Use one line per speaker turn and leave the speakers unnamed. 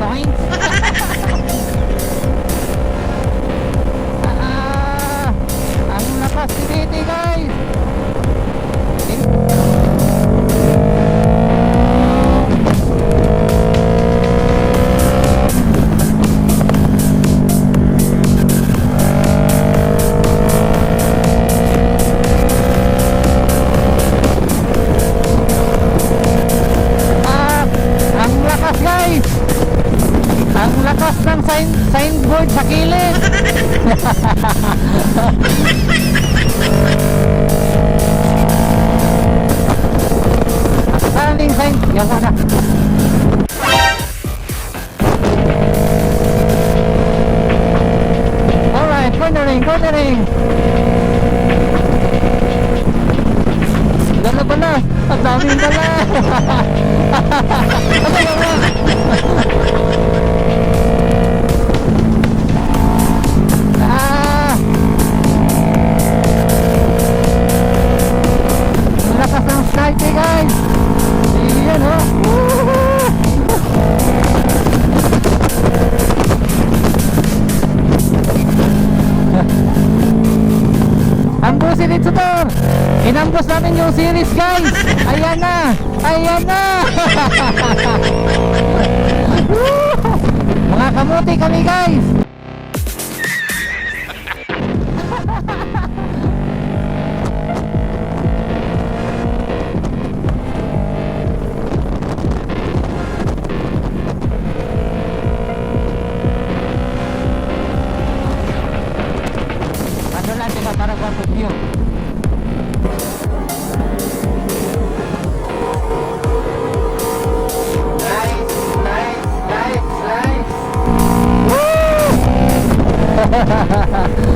points. Ang lakas ni Titi, guys. Ang lakas ng signboard sa kilid. Aling sign, yan na. Alright, cornering. Dala pala, ang daming dala. Lakas ng strike, guys. Iyan, oh. Ang busi dito, Tor. Inambos namin yung series, guys. Ayan na. Mga kamuti kami, guys. Para kwarto view. Nice. Woo!